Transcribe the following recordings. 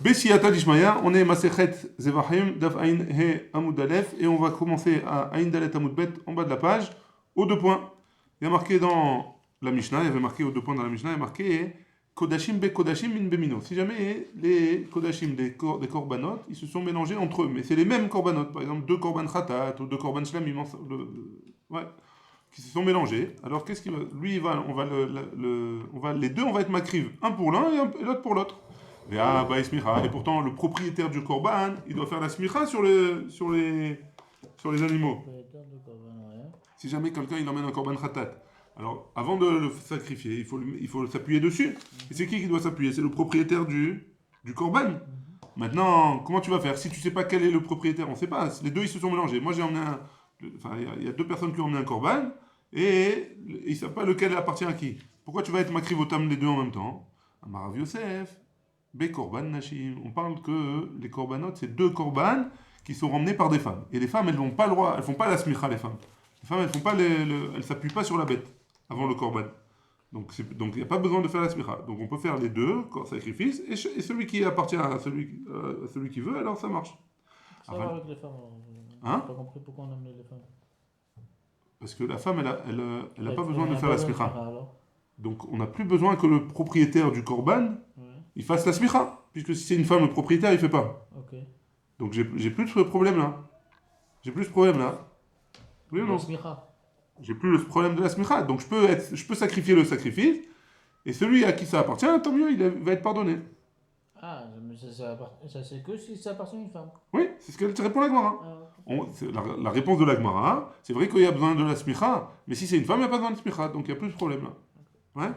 Bessiyata Dishmaya, on est Masechet Zevachim, Daf Ain He Amud Aleph, et on va commencer à Ain Dalet Amud Bet, en bas de la page, aux deux points. Il y a marqué dans la Mishnah, il y avait marqué aux deux points dans la Mishnah, il y a marqué Kodashim Be Kodashim Min Bemino. Si jamais les Kodashim des korbanot, ils se sont mélangés entre eux, mais c'est les mêmes korbanot, par exemple deux korban khatat ou deux korban shlamim, ouais, qui se sont mélangés. Alors qu'est-ce qu'il va, lui, il va, on va les deux, on va être makriv, un pour l'un et l'autre pour l'autre. Et pourtant, le propriétaire du korban, il doit faire la smicha sur les animaux. Si jamais quelqu'un il emmène un korban khatat, alors avant de le sacrifier, il faut s'appuyer dessus. Et c'est qui doit s'appuyer? C'est le propriétaire du korban. Maintenant, comment tu vas faire? Si tu sais pas quel est le propriétaire, on sait pas. Les deux ils se sont mélangés. Moi j'ai emmené il y a deux personnes qui ont emmené un korban et ils savent pas lequel appartient à qui. Pourquoi tu vas être makriv otam les deux en même temps? Amarav Yosef. Be korban nashim. On parle que les korbanot, c'est deux korban qui sont ramenés par des femmes. Et les femmes, elles n'ont pas le droit, elles font pas la smicha, les femmes. Les femmes, elles font pas elles s'appuient pas sur la bête avant le korban. Donc il n'y a pas besoin de faire la smicha. Donc on peut faire les deux sacrifices et celui qui appartient à celui qui veut, alors ça marche. Ça va avec les femmes. Hein? J'ai pas compris pourquoi on a amené les femmes. Parce que la femme, elle a pas besoin de faire la smicha. Donc on n'a plus besoin que le propriétaire du korban il fasse la smicha, puisque si c'est une femme, le propriétaire, il fait pas. Ok. Donc j'ai plus ce problème là. J'ai plus ce problème là. Oui ou non? J'ai plus le problème de la smicha. Donc je peux sacrifier le sacrifice, et celui à qui ça appartient, tant mieux, il va être pardonné. Ah, mais ça c'est que si ça appartient à une femme. Oui, c'est ce que répond la Gemara. Ah, La réponse de la Gemara, c'est vrai qu'il y a besoin de la smicha, mais si c'est une femme, il n'y a pas besoin de smicha, donc il n'y a plus ce problème là. Ouais.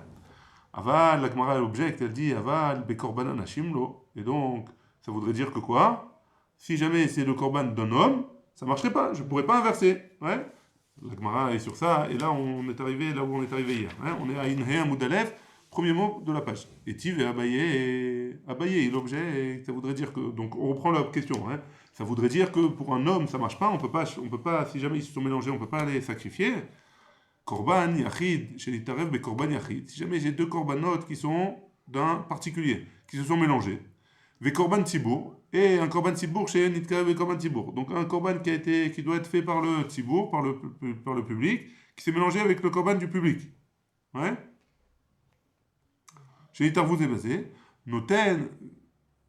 Aval, la Gemara elle objecte, elle dit Aval, be korbanan hashimlo. Et donc, ça voudrait dire que quoi? Si jamais c'est le korban d'un homme, ça marcherait pas, je pourrais pas inverser. Ouais? La Gemara est sur ça, et là on est arrivé là où on est arrivé hier. Hein? On est à Inhe Amud Aleph, premier mot de la page. Et Tiv et Abaye, l'objet, ça voudrait dire que. Donc on reprend la question. Hein? Ça voudrait dire que pour un homme ça marche pas, on peut pas, si jamais ils se sont mélangés, on peut pas les sacrifier. Korban yachid, chez les taref, mais korban yachid. Si jamais j'ai deux korbanot qui sont d'un particulier, qui se sont mélangés, ve korban tzibour, et un korban tzibour chez Nitka ve korban tzibour. Donc un korban qui doit être fait par le tzibour, par le public, qui s'est mélangé avec le korban du public. Ouais? Chez Itarvouz et basé, noten,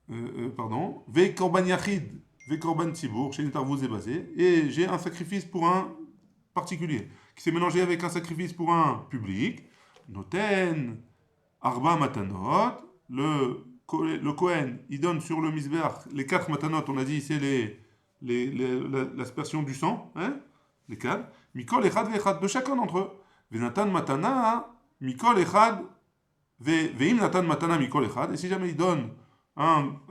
ve korban yachid, ve korban tzibour, chez Itarvouz et basé, et j'ai un sacrifice pour un particulier qui s'est mélangé avec un sacrifice pour un public, noten arba matanot, le Kohen, il donne sur le misbeach les 4 matanot, on a dit c'est l'aspersion du sang, hein, les 4, mikol echad ve'echad, de chacun d'entre eux, venatan matana, mikol echad, ve'im natan matana mikol echad, et si jamais il donne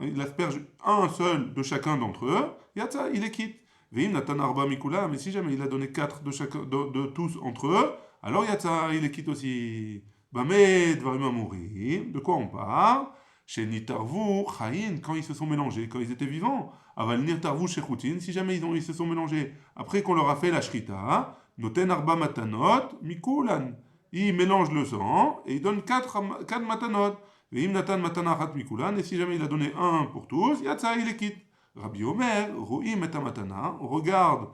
il asperge un seul de chacun d'entre eux, yatsa, il est quitte. Veim natan arba mikula, mais si jamais il a donné 4 de tous entre eux, alors yatsa, il est quitte aussi. Bamé dvarim amurim, de quoi on parle? Chez Nitarvu, Chayin, quand ils se sont mélangés, quand ils étaient vivants. Aval Nitarvu chez Choutin, si jamais ils se sont mélangés, après qu'on leur a fait la shrita, noten arba matanot, mikulan. Ils mélangent le sang et ils donnent 4 matanot. Veim natan matanachat mikulan, et si jamais il a donné un pour tous, yatsa, il est quitte. Rabbi Omer, Ro'im et Matana, on regarde,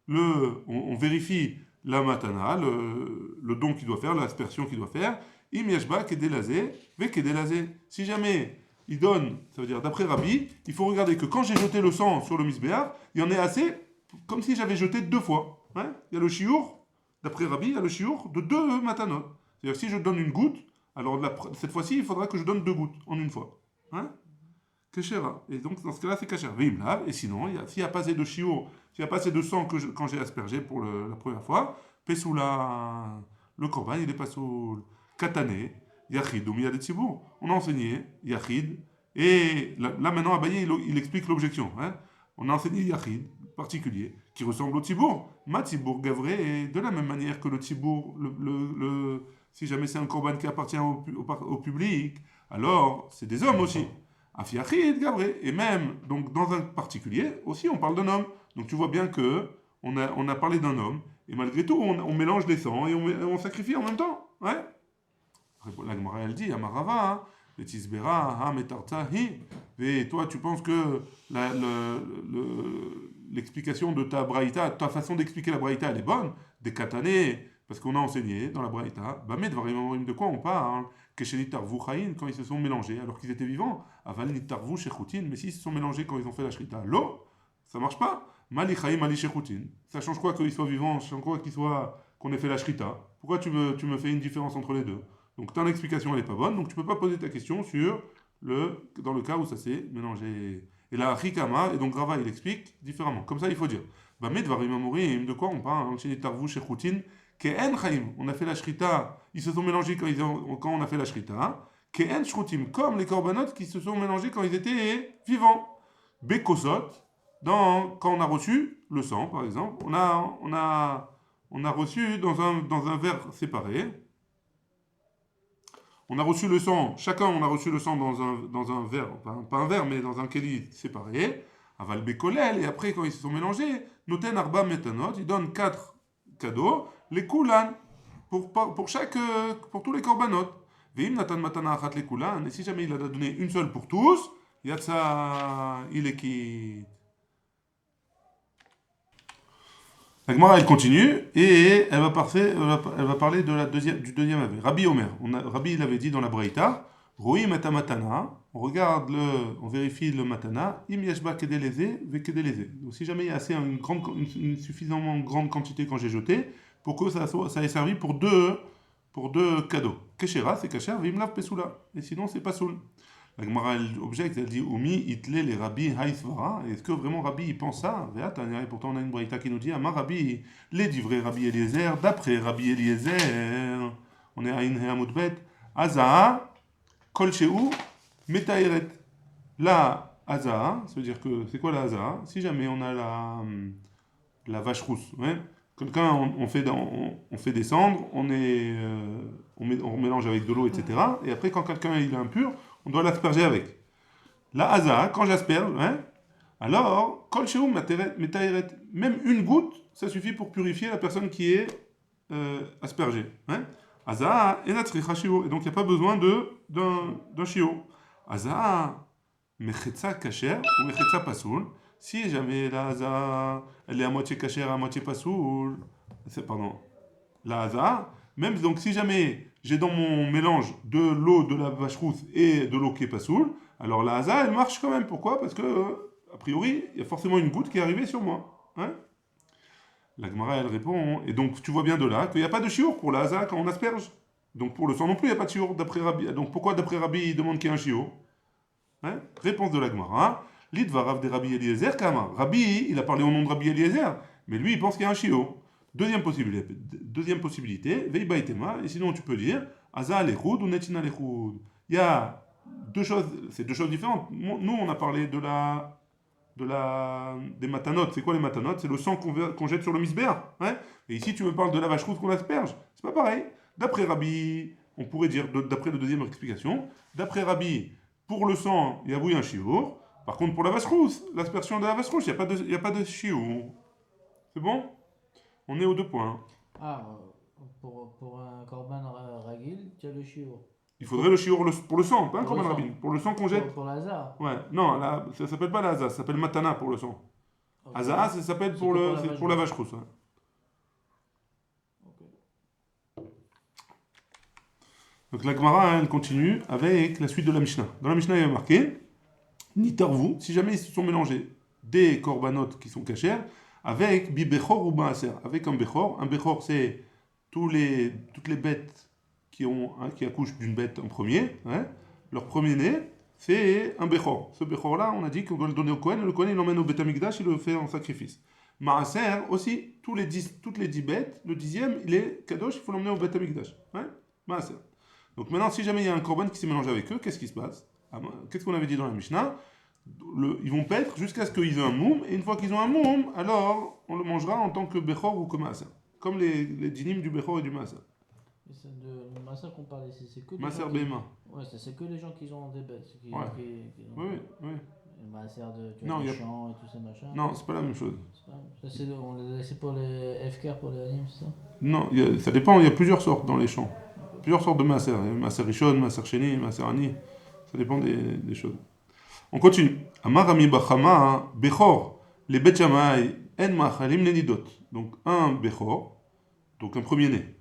on vérifie la matana, le don qu'il doit faire, l'aspersion qu'il doit faire, im yashba kedelazé, ve kedelazé. Si jamais il donne, ça veut dire d'après Rabbi, il faut regarder que quand j'ai jeté le sang sur le misbéar, il y en est assez, comme si j'avais jeté 2 fois. Hein? Il y a le chiour, d'après Rabbi, il y a le chiour de 2 matanot. C'est-à-dire si je donne une goutte, alors cette fois-ci, il faudra que je donne 2 gouttes en une fois. Hein? Keshera. Et donc, dans ce cas-là, c'est kasher. Vimlav. Et sinon, s'il n'y a pas assez de chiour, s'il n'y a pas assez de sang quand j'ai aspergé pour la première fois, Pesoula, le korban, il est pas sous Katane, Yachid, ou Miyad et Tzibour. On a enseigné Yachid. Et là maintenant, Abaye, il explique l'objection. Hein. On a enseigné Yachid, particulier, qui ressemble au Tzibour. Ma Tzibour Gavré, de la même manière que le Tzibour, si jamais c'est un korban qui appartient au public, alors c'est des hommes aussi. Afiachid, Gavré. Et même, donc, dans un particulier, aussi, on parle d'un homme. Donc, tu vois bien que on a parlé d'un homme, et malgré tout, on mélange les sangs et on sacrifie en même temps. Ouais. La Gemara, elle dit, Amarava, Letisbera, Ha metarta hi, Et toi, tu penses que l'explication de ta braïta, ta façon d'expliquer la braïta, elle est bonne. Des katané, parce qu'on a enseigné dans la braïta, bah, mais de quoi on parle? Keshenit tarvu chayin, quand ils se sont mélangés, alors qu'ils étaient vivants. Aval nit tarvu shechutin, mais s'ils se sont mélangés quand ils ont fait la shrita, l'eau, ça marche pas. Mali chayin, mali shechutin. Ça change quoi qu'ils soient vivants, ça change quoi qu'on ait fait la shrita? Pourquoi tu me fais une différence entre les deux? Donc ton explication elle est pas bonne, donc tu peux pas poser ta question sur dans le cas où ça s'est mélangé. Et là, Rikama, et donc Rava il explique différemment. Comme ça il faut dire. Bah, Medvarim Amorim, de quoi on parle? Chez les Tarvou, chez Choutin, Ke'en Chaim, on a fait la shrita, ils se sont mélangés quand on a fait la shrita. Ke'en Shrutim, comme les korbanot qui se sont mélangés quand ils étaient vivants. Bekosot, quand on a reçu le sang, par exemple, on a reçu dans un verre séparé. On a reçu le sang, chacun on a reçu le sang dans un verre, pas un verre, mais dans un kéli séparé. Aval Bekolel, et après quand ils se sont mélangés, Noten Arba Metanot, il donne 4 cadeaux, les Kulan, pour tous les korbanot. Veim Natan Matana Achat les Kulan, et si jamais il a donné une seule pour tous, Yatsa il est qui. La Gemara elle continue et elle va parler du deuxième avis. Rabbi Omer, Rabbi il avait dit dans la Braïta, Roim et matana, on vérifie le matana, im yashba kedeleze ve kedeleze. Donc si jamais il y a une suffisamment grande quantité quand j'ai jeté, pour que ça ait servi pour deux cadeaux. Keshera c'est kasher, vimlav pesula. Et sinon c'est pas soul. La Gemara elle objecte, elle dit Oumi itle les rabbi haïsvara. Est-ce que vraiment Rabbi il pense ça? Et pourtant on a une braïta qui nous dit Amar Rabbi, les divrei Rabbi Eliezer, d'après Rabbi Eliezer, on est à Inhe Amudbet, Azaa, Kol Sheu, Metaeret. La Azaa, ça veut dire que c'est quoi la Azaa? Si jamais on a la vache rousse, ouais. Quelqu'un, on fait descendre, on mélange avec de l'eau, etc. Et après, quand quelqu'un il est impur, on doit l'asperger avec. La haza, quand j'asperge, hein, alors, kol sheum metaeret, même une goutte, ça suffit pour purifier la personne qui est aspergée. Hein. Haza, enatricha shiur, et donc il n'y a pas besoin d'un shiur. Haza, mechetza kasher ou mechetza pasoul. Si jamais la haza, elle est à moitié kasher, à moitié pasoul, pardon, la haza, même donc si jamais j'ai dans mon mélange de l'eau de la vache rousse et de l'eau qui est pas saoule, alors la haza elle marche quand même. Pourquoi? Parce que a priori il y a forcément une goutte qui est arrivée sur moi. Hein, la Gemara elle répond, et donc tu vois bien de là qu'il n'y a pas de chiour pour la haza quand on asperge. Donc pour le sang non plus il n'y a pas de chiour d'après Rabbi. Donc pourquoi d'après Rabbi il demande qu'il y ait un chiour? Hein, réponse de la Gemara. L'idvarav de Rabbi Eliezer Kama. Rabbi il a parlé au nom de Rabbi Eliezer, mais lui il pense qu'il y a un chiour. Deuxième possibilité, Veibaitema, et sinon tu peux dire Aza lechoud ou Netina lechoud. Il y a c'est deux choses différentes. Nous on a parlé des matanotes. C'est quoi les matanotes? C'est le sang qu'on jette sur le misber. Hein, et ici tu me parles de la vache rousse qu'on asperge. C'est pas pareil. D'après Rabbi, on pourrait dire, d'après la deuxième explication, d'après Rabbi, pour le sang, il y a oui un chiour. Par contre, pour la vache rousse, l'aspersion de la vache rousse, il n'y a pas de chiour. C'est bon? On est aux 2 points. Ah, pour un korban ragil, tu as le shiur. Il faudrait le shiur pour le sang, pas un korban rabbi. Pour le sang qu'on jette. Pour l'hazar. Ouais, non, ça s'appelle pas la haza, ça s'appelle matana pour le sang. Okay. Haza, ça s'appelle pour la vache rousse. Ouais. Okay. Donc la Gemara, elle continue avec la suite de la Mishnah. Dans la Mishnah, il y a marqué Nitarvu, si jamais ils se sont mélangés des korbanot qui sont cachers, avec bibechor ou maaser, avec un bechor. Un bechor, c'est toutes les bêtes qui accouchent d'une bête en premier. Hein, leur premier-né, c'est un bechor. Ce bechor-là, on a dit qu'on doit le donner au Kohen, et le Kohen, il l'emmène au Beth Amikdash, il le fait en sacrifice. Maaser, aussi, toutes les 10 bêtes, le 10e, il est kadosh, il faut l'emmener au Beth Amikdash. Hein, Maaser. Donc maintenant, si jamais il y a un korban qui s'est mélangé avec eux, qu'est-ce qui se passe? Qu'est-ce qu'on avait dit dans la Mishnah? Ils vont paître jusqu'à ce qu'ils aient un moum, et une fois qu'ils ont un moum, alors on le mangera en tant que bechor ou comme maaser. Comme les dinim du bechor et du maaser. Le maaser qu'on parle ici, c'est que maaser béma. Ouais, c'est que les gens qui ont des bêtes. Oui. Le maaser de non, les champs et tout ça machin. Non, c'est pas la même chose. On les laisse pour les FKR, pour les animes, c'est ça? Non, ça dépend, il y a plusieurs sortes dans les champs. Plusieurs sortes de maaser. Maaser rishon, maaser sheni, maaser ani. Ça dépend des choses. On continue. Amar Rami Bachama, Bechor, les Bet Shammai, En Machalim Nenidot. Donc un Bechor, donc un premier-né,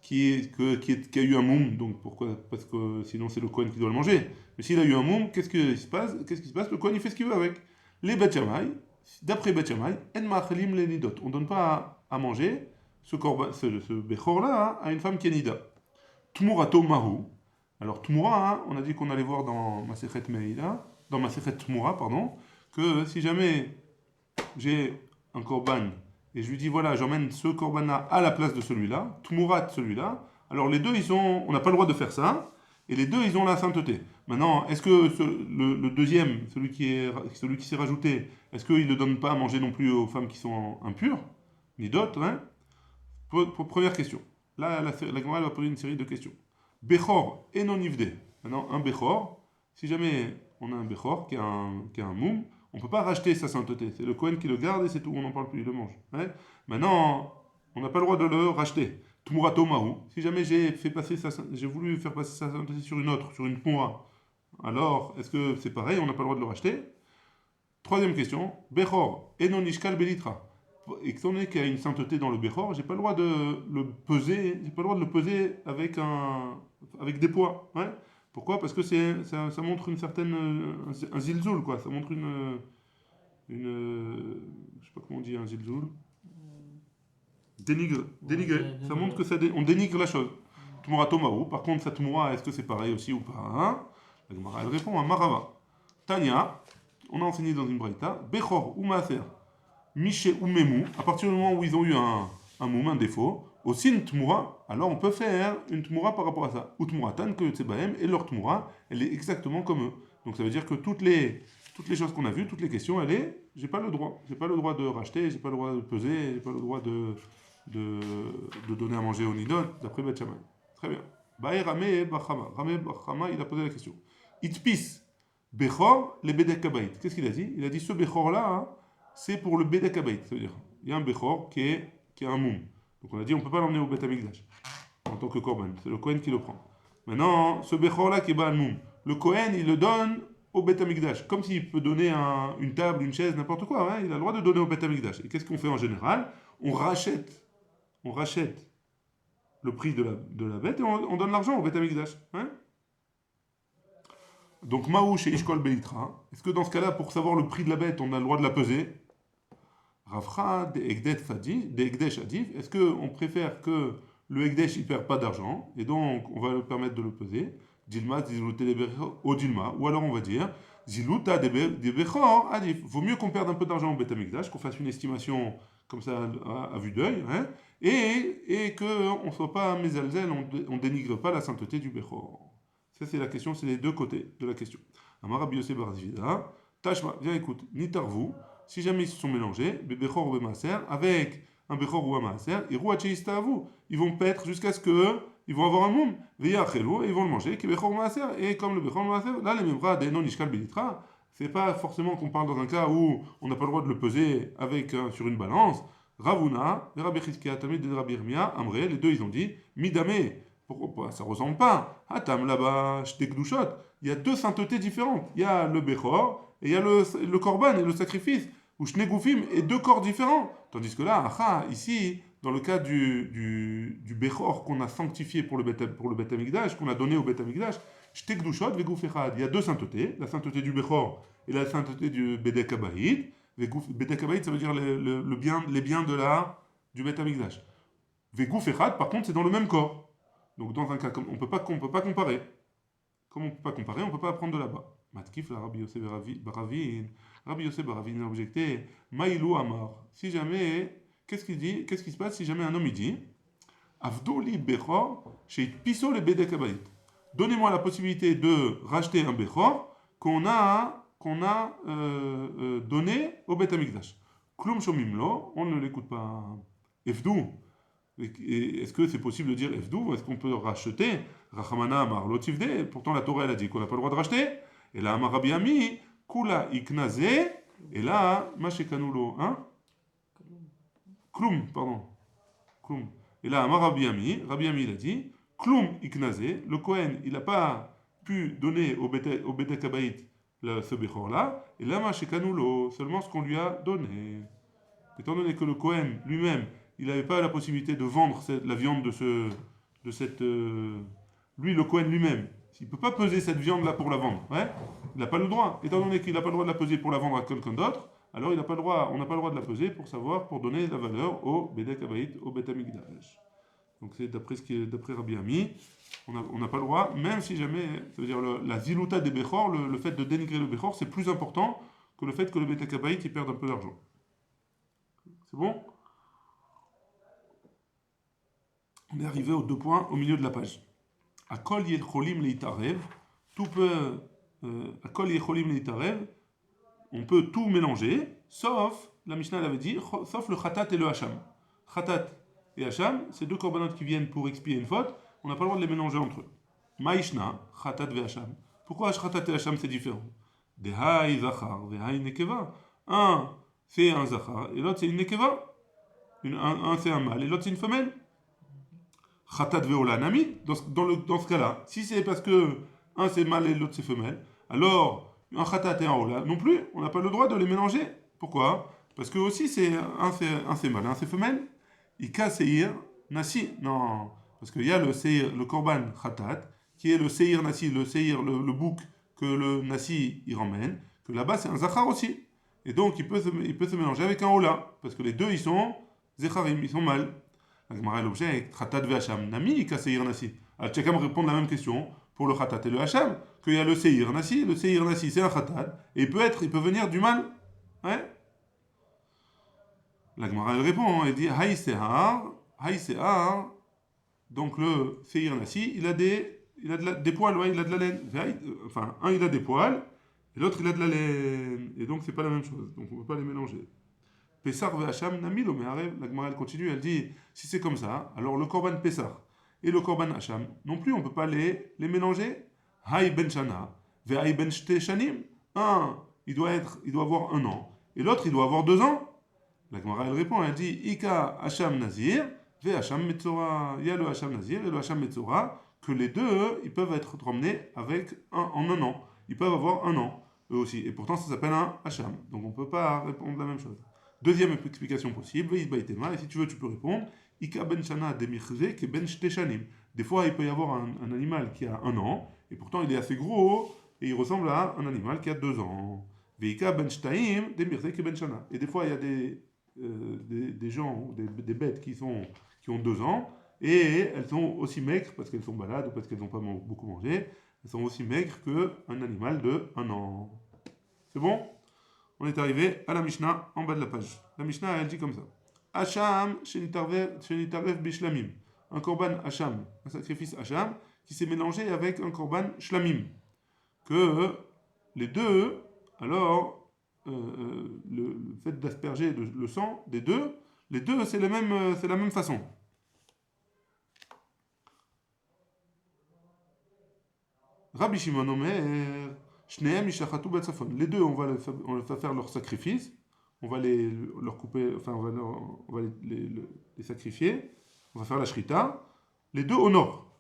qui a eu un moum, donc pourquoi? Parce que sinon c'est le Kohen qui doit le manger. Mais s'il a eu un moum, qu'est-ce qui se passe? Qu'est-ce qui se passe? Le Kohen il fait ce qu'il veut avec. Les Bet Shammai, d'après Bet Shammai, En Machalim Nenidot. On ne donne pas à manger ce Bechor là à une femme qui est Nida. Tmurato Mahu. Alors Tmura, on a dit qu'on allait voir dans Masechet Meïla, dans Masechet Tmura, pardon, que si jamais j'ai un korban et je lui dis voilà, j'emmène ce korban-là à la place de celui-là, Tmura de celui-là, alors les deux, on n'a pas le droit de faire ça, et les deux, ils ont la sainteté. Maintenant, est-ce que le deuxième, celui qui s'est rajouté, est-ce qu'il ne le donne pas à manger non plus aux femmes qui sont impures, ni d'autres, hein? Première question. Là, la Gemara va poser une série de questions. Bechor et non nivde. Maintenant, un Bechor, si jamais on a un Bechor qui a un moum, on ne peut pas racheter sa sainteté. C'est le Kohen qui le garde et c'est tout, on n'en parle plus, il le mange. Ouais. Maintenant, on n'a pas le droit de le racheter. Tmurato mahu. Si jamais j'ai voulu faire passer sa sainteté sur une autre, sur une Tmura, alors est-ce que c'est pareil, on n'a pas le droit de le racheter? Troisième question. Bechor et non nishkal belitra. Étant donné qu'il y a une sainteté dans le Bechor, j'ai pas le droit de le peser, j'ai pas le droit de le peser avec des poids. Ouais. Pourquoi? Parce que ça montre une certaine un zilzoul quoi. Ça montre je sais pas comment on dit un zilzoul. Dénigrer. Ça montre que on dénigre la chose. Tmura tomahu. Par contre, sa tmura, est-ce que c'est pareil aussi ou pas? Hein? La Gemara, elle répond à Marava. Tanya, on a enseigné dans une braïta, Bechor ou Maaser. Miché ou Memou, à partir du moment où ils ont eu un moum, un défaut, aussi une tmoura, alors on peut faire une tmoura par rapport à ça. Ou tmouratan que Tsebahem, et leur tmoura, elle est exactement comme eux. Donc ça veut dire que toutes les choses qu'on a vues, toutes les questions, j'ai pas le droit. J'ai pas le droit de racheter, j'ai pas le droit de peser, j'ai pas le droit de donner à manger au nidot, d'après Beth Shammai. Très bien. Bae Ramé Bachama. Ramé Bachama, il a posé la question. Itpis, Bechor, les Bedek Kabaït. Qu'est-ce qu'il a dit? Il a dit ce Bechor là, hein, c'est pour le Bedek Habayit. Ça veut dire, il y a un Bechor qui a un moum. Donc on a dit, on ne peut pas l'emmener au Bet Amikdash en tant que Korban. C'est le Kohen qui le prend. Maintenant, ce Bechor là qui est Baal Moum, le Kohen, il le donne au Bet Amikdash. Comme s'il peut donner une table, une chaise, n'importe quoi. Hein, il a le droit de donner au Bet Amikdash. Et qu'est-ce qu'on fait en général? On rachète le prix de la bête et on donne l'argent au Bet Amikdash. Hein. Donc Maouch et Ishkol Belitra. Est-ce que dans ce cas-là, pour savoir le prix de la bête, on a le droit de la peser? Rafra de Egdesh Adif. Est-ce qu'on préfère que le Egdesh ne perd pas d'argent et donc on va le permettre de le peser? Dilma, Zilouta au Dilma. Ou alors on va dire Zilouta de Bechor Adif. Vaut mieux qu'on perde un peu d'argent au Bet Amikdash, qu'on fasse une estimation comme ça à vue d'œil, hein, et qu'on ne soit pas mésalzel, on ne dénigre pas la sainteté du Bechor. Ça, c'est la question, c'est les deux côtés de la question. Amar Rabbi Yosef bar Zivida, Tashma, viens écoute, Nitarvu, si jamais ils se sont mélangés, Bechor ou Maaser, avec un Bechor ou un Maaser, et Rouacheistaavu, ils vont paître jusqu'à ce que ils vont avoir un moum, Veyachelu, et ils vont le manger, qui Bechor ou Maaser, et comme le Bechor ou Maaser, là, les membres des non Ishkal Belitra, c'est pas forcément qu'on parle dans un cas où on n'a pas le droit de le peser sur une balance. Ravuna, Rabbi Chizkiah, Tamid de Rabbi Irmia, Amré, les deux ils ont dit, Midame. Pourquoi ça ne ressemble pas? Hatam là-bas, Shtekdushot. Il y a deux saintetés différentes. Il y a le Bechor et il y a le Korban et le sacrifice. Ou Shnegoufim et deux corps différents. Tandis que là, ici, dans le cas du Bechor qu'on a sanctifié pour le Bet Amikdash, qu'on a donné au Bet Amikdash, Shtekdushot vegoufechad. Il y a deux saintetés. La sainteté du Bechor et la sainteté du Bedek Habayit. Bedek Habayit, ça veut dire les biens du Bet Amikdash. Vegoufechad, par contre, c'est dans le même corps. Donc dans un cas, on ne peut pas comparer. Comme on ne peut pas comparer, on ne peut pas apprendre de là-bas. Matkif la Rabbi Yosef Baravin. Rabbi Yosef Baravin a objecté. Maïlou Amar. Si jamais, qu'est-ce qu'il dit? Qu'est-ce qui se passe si jamais un homme il dit Avdoli Bechor chez Piso le Bedek Habayit. Donnez-moi la possibilité de racheter un Bechor qu'on a donné au Bet Amikdash. Klum Shomimlo, on ne l'écoute pas. Efdou. Est-ce que c'est possible de dire Efdou? Est-ce qu'on peut racheter Rachamana Amar Lotivde? Pourtant la Torah elle a dit qu'on n'a pas le droit de racheter. Et là Amar Rabbi Ami Kula Iknaze. Et là Mashekanulo, hein? Klum, pardon. Klum. Et là Amar Rabbi Ami il a dit Klum Iknaze. Le Kohen il n'a pas pu donner au Bedek Habayit ce Bechor-là, et Lama Shekanulo, seulement ce qu'on lui a donné. Étant donné que le Kohen lui-même, il n'avait pas la possibilité de vendre la viande de cette. Lui, le Kohen lui-même, il ne peut pas peser cette viande-là pour la vendre. Ouais, il n'a pas le droit. Étant donné qu'il n'a pas le droit de la peser pour la vendre à quelqu'un d'autre, alors il n'a pas le droit, on n'a pas le droit de la peser pour savoir, pour donner la valeur au Bedek Abayit, au Bet Amikdash. Donc c'est d'après Rabbi Ami, on n'a pas le droit, même si jamais, ça veut dire la ziluta des Bechor, le fait de dénigrer le Bechor, c'est plus important que le fait que le Bedek Abayit il perde un peu d'argent. C'est bon? On est arrivé aux 2 points au milieu de la page. Akol yecholim leitarev, tout peut. Akol yecholim leitarev, on peut tout mélanger, sauf, la Mishnah l'avait dit, sauf le khatat et le hacham. Khatat et hacham, c'est 2 corbanotes qui viennent pour expier une faute, on n'a pas le droit de les mélanger entre eux. Maïshna, khatat et hacham. Pourquoi khatat et hacham c'est différent? Dehai zachar, dehai nekeva. Un, c'est un zachar, et l'autre c'est une nekeva. Un c'est un mâle, et l'autre c'est une femelle. Khatat veola nami, dans ce cas-là, si c'est parce que un c'est mâle et l'autre c'est femelle, alors un khatat et un ola non plus, on n'a pas le droit de les mélanger. Pourquoi? Parce que aussi un c'est mâle, un c'est femelle. Ika seir nasi, non, parce qu'il y a le korban khatat, qui est le seir nasi, le bouc que le nasi il ramène, que là-bas c'est un zachar aussi. Et donc il peut se mélanger avec un ola, parce que les deux ils sont zecharim, ils sont mâles. La Gemara l'objet Khatat ve Hacham Nami Kaseir Nasi. Alors chacun me répond la même question pour le Khatat et le Hacham, qu'il y a le Seir Nasi. Le Seir Nasi c'est un Khatat et il peut venir du mal. Ouais. La Gemara elle répond, elle dit Haï Sehar. Donc le Seir Nasi il a des poils, ouais, il a de la laine. Enfin, un il a des poils et l'autre il a de la laine. Et donc c'est pas la même chose. Donc on ne peut pas les mélanger. Pessar ve Hacham Namilo, mais la Gemara elle continue, elle dit si c'est comme ça, alors le Korban Pessar et le Korban Hacham non plus, on ne peut pas les mélanger. Hay ben Shana, ve Hay ben Shte Shanim. Un, il doit avoir 1 an, et l'autre, il doit avoir 2 ans. La Gemara elle répond, elle dit Ika Hacham Nazir, ve Hacham Metzora. Il y a le Hacham Nazir et le Hacham Metzora, que les deux, ils peuvent être ramenés en 1 an. Ils peuvent avoir 1 an, eux aussi. Et pourtant, ça s'appelle un Hacham. Donc on ne peut pas répondre la même chose. Deuxième explication possible, et si tu veux, tu peux répondre. Ika ben shana demirze ke ben shteshanim. Des fois, il peut y avoir un animal qui a 1 an, et pourtant il est assez gros, et il ressemble à un animal qui a 2 ans. Veika ben shtaim demirze ke ben shana. Et des fois, il y a des gens, des bêtes qui ont 2 ans, et elles sont aussi maigres, parce qu'elles sont malades, ou parce qu'elles n'ont pas beaucoup mangé, elles sont aussi maigres qu'un animal de 1 an. C'est bon? On est arrivé à la Mishnah en bas de la page. La Mishnah, elle dit comme ça. Hacham, shenitarev bishlamim. Un korban hacham, un sacrifice hacham, qui s'est mélangé avec un korban shlamim. Que les deux, alors, le fait d'asperger le sang des deux, les deux, c'est la même façon. Rabbi Shimon Omer, les deux, on va faire leur sacrifice, on va leur couper, enfin, on va les sacrifier, on va faire la shrita, les deux au nord.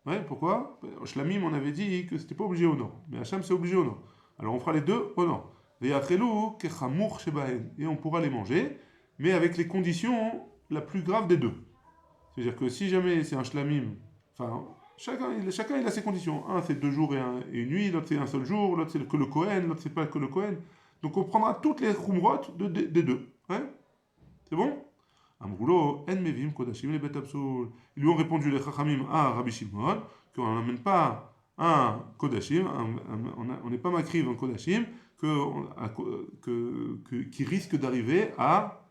Ouais, pourquoi? Shlamim, on avait dit que c'était pas obligé au nord, mais Hacham, c'est obligé au nord. Alors on fera les deux au nord. Et on pourra les manger, mais avec les conditions la plus grave des deux. C'est-à-dire que si jamais c'est un shlamim, enfin, chacun il a ses conditions. Un c'est 2 jours et une nuit, l'autre c'est un seul jour, l'autre c'est que le Kohen, l'autre c'est pas que le Kohen. Donc on prendra toutes les khumrot des deux. Ouais, c'est bon? Amroulo, en mevim kodashim les betabsoul. Ils lui ont répondu les chachamim à Rabbi Shimon qu'on n'amène pas un kodashim, on n'est pas makriv un kodashim qui risque d'arriver à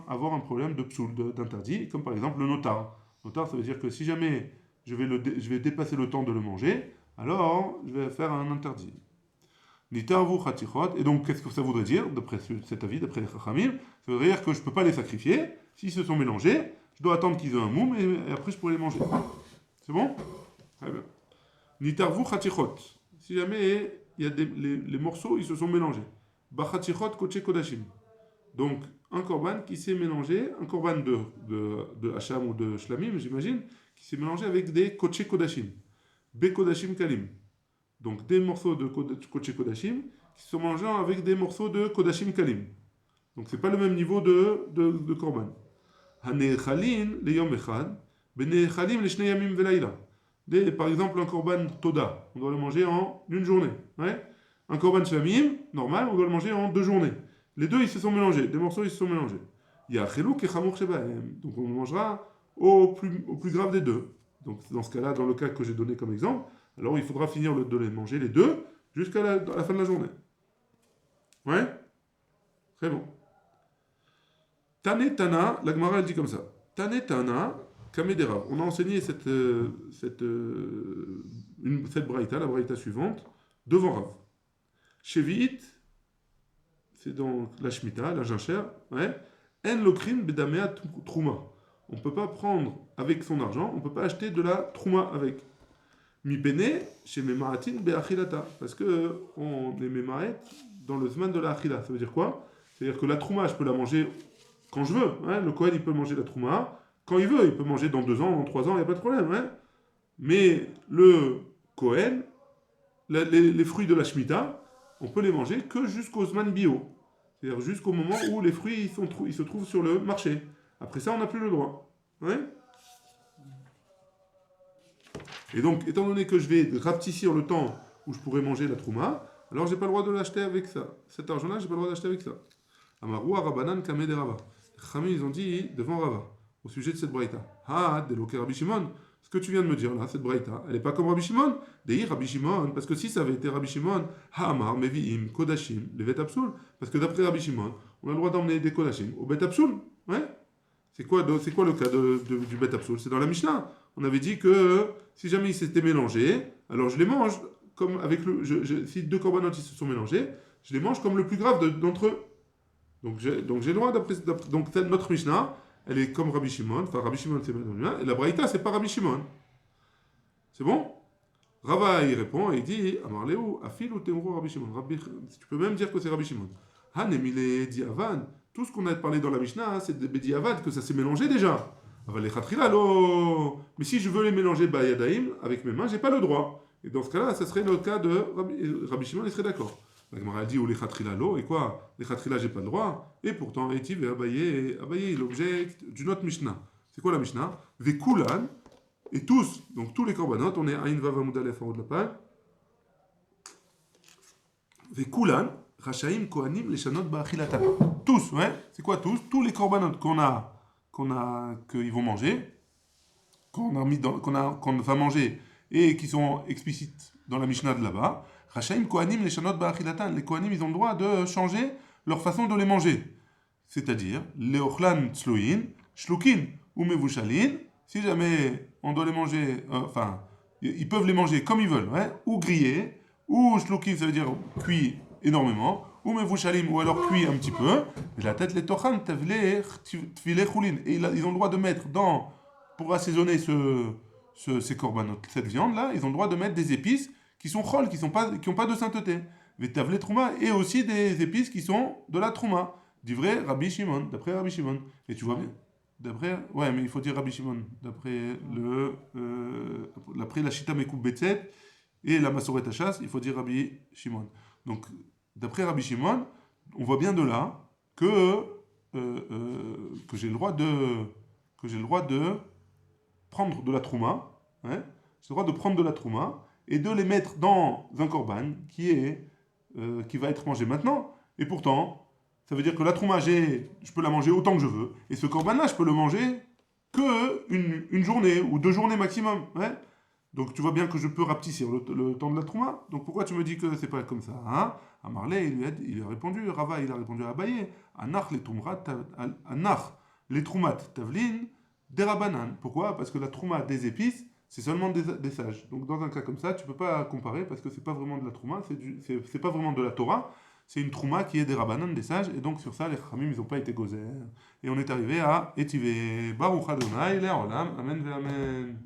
avoir un problème de psoul, d'interdit, comme par exemple le notar. Notar, ça veut dire que si jamais je vais dépasser le temps de le manger, alors je vais faire un interdit. Nitarvu chatichot, et donc qu'est-ce que ça voudrait dire, d'après cet avis, d'après les chachamim? Ça voudrait dire que je ne peux pas les sacrifier, s'ils se sont mélangés, je dois attendre qu'ils aient un moum, et après je pourrai les manger. C'est bon? Très bien. Nitarvu chatichot, si jamais il y a les morceaux, ils se sont mélangés. Bachatichot koche kodashim. Donc, un korban qui s'est mélangé, un korban de Hacham ou de Shlamim, j'imagine, qui s'est mélangé avec des koche kodashim. Be kodashim kalim. Donc des morceaux de Kodesh Kodashim qui sont mangés avec des morceaux de Kodashim Kalim. Donc c'est pas le même niveau de Korban. Hanechalin le Yom Echad, Benechalim le Shnei Yamim Velaila. Par exemple, un Korban Toda, on doit le manger en une journée. Ouais. Un Korban Shlamim, normal, on doit le manger en 2 journées. Les deux, ils se sont mélangés, des morceaux, ils se sont mélangés. Il y a Chelouk et Chamour Shebahem. Donc on mangera au plus grave des deux. Donc dans ce cas-là, dans le cas que j'ai donné comme exemple, alors il faudra finir de les manger les deux jusqu'à la fin de la journée. Ouais. Très bon. Tane Tana, la Gemara elle dit comme ça. Tane Tana, Kamederav. On a enseigné cette braïta, la braïta suivante, devant Rav. Shevit, c'est dans la Shemitah, la Gincher, ouais. En lokrin bedamea trouma. On ne peut pas prendre avec son argent, on ne peut pas acheter de la trouma avec. Mi pene chez memaratin be'achilata. Parce qu'on est memaret dans le zman de la achila. Ça veut dire quoi? C'est-à-dire que la trouma, je peux la manger quand je veux. Hein. Le Kohen, il peut manger la trouma quand il veut. Il peut manger dans 2 ans, dans 3 ans, il n'y a pas de problème. Hein. Mais le Kohen, les fruits de la Shemitah, on peut les manger que jusqu'au zman bio. C'est-à-dire jusqu'au moment où les fruits ils se trouvent sur le marché. Après ça, on n'a plus le droit. Ouais. Et donc, étant donné que je vais rapetissir le temps où je pourrais manger la trouma, alors j'ai pas le droit de l'acheter avec ça. Cet argent-là, j'ai pas le droit d'acheter avec ça. Amaroua Rabanan Kameh Rava. Les Chachamim, ils ont dit devant Rava, au sujet de cette braïta. Ah, Deloke Rabbi Shimon. Ce que tu viens de me dire là, cette braïta, elle n'est pas comme Rabbi Shimon. Deir Rabbi Shimon, parce que si ça avait été Rabbi Shimon, Hamar, Mevi'im, Kodashim, les Bet Absoul, parce que d'après Rabbi Shimon, on a le droit d'emmener des Kodashim au Bet Absoul. Ouais. C'est quoi le cas du Bet Absoul? C'est dans la Mishnah. On avait dit que si jamais ils s'étaient mélangés, alors je les mange comme avec si 2 corbanotes ils se sont mélangés, je les mange comme le plus grave d'entre eux. Donc j'ai le droit donc notre Mishnah, elle est comme Rabbi Shimon, enfin Rabbi Shimon c'est bien, et la Braïta c'est pas Rabbi Shimon. C'est bon? Rava il répond et il dit Amarleu, Afil ou Temro Rabbi Shimon. Tu peux même dire que c'est Rabbi Shimon. Hanemile Diavad. Tout ce qu'on a parlé dans la Mishnah, c'est de Bediavad, que ça s'est mélangé déjà. Mais si je veux les mélanger Bayadaim avec mes mains, j'ai pas le droit. Et dans ce cas-là, ça serait le cas de Rabbi Shimon, il serait d'accord. La Gemara dit, ou les Khatrila lo, et quoi? Les Khatrila, j'ai pas le droit. Et pourtant, Etiv et Abaye, l'objet d'une autre Mishnah. C'est quoi la Mishnah? Vekulan, et tous, donc tous les korbanot, on est à Ain Vav Amud Aleph en haut de la page. Vekulan, Rachaim Kohanim, les Shanot Ba'achilata. Tous, ouais. C'est quoi tous? Tous les korbanot qu'ils vont manger, qu'on va manger et qui sont explicites dans la Mishnah de là-bas. Rachaim Kohanim les Shanot Ba'achilatan. Les Kohanim, ils ont le droit de changer leur façon de les manger. C'est-à-dire, les Ochlan Tzloin, Shlukin ou Mevushalin. Si jamais on doit les manger, ils peuvent les manger comme ils veulent, ouais, ou grillés, ou Shlukin, ça veut dire cuit énormément, ou Mevushalim, ou alors cuit un petit peu. Et la tête, les Tochan, Tfile Choulin. Et ils ont le droit de mettre pour assaisonner ces corbanotes, cette viande-là, ils ont le droit de mettre des épices qui sont chol, qui n'ont pas de sainteté. Vetavle trouma, et aussi des épices qui sont de la trouma. Du vrai Rabbi Shimon, d'après Rabbi Shimon. Et tu vois bien, ouais, mais il faut dire Rabbi Shimon, d'après la Shita Mekub Betset et la Masoret Hachas, il faut dire Rabbi Shimon. Donc, d'après Rabbi Shimon, on voit bien de là que j'ai le droit de prendre de la trouma, hein, j'ai le droit de prendre de la trouma et de les mettre dans un korban qui va être mangé maintenant. Et pourtant, ça veut dire que la trouma, je peux la manger autant que je veux. Et ce korban-là, je peux le manger que une journée ou 2 journées maximum. Ouais. Donc tu vois bien que je peux rapetissir le temps de la trouma. Donc pourquoi tu me dis que c'est pas comme ça, hein? Amarle, il lui a répondu, Rava, il a répondu à Abaye, Anach les troumat tavlin derabanan. Pourquoi? Parce que la trouma des épices, c'est seulement des sages. Donc dans un cas comme ça, tu peux pas comparer parce que c'est pas vraiment de la trouma, c'est pas vraiment de la Torah, c'est une trouma qui est des rabanan, des sages, et donc sur ça, les Chachamim, ils n'ont pas été gozer. Et on est arrivé à Etive Baruch Adonai, Le'olam, Amen ve Amen.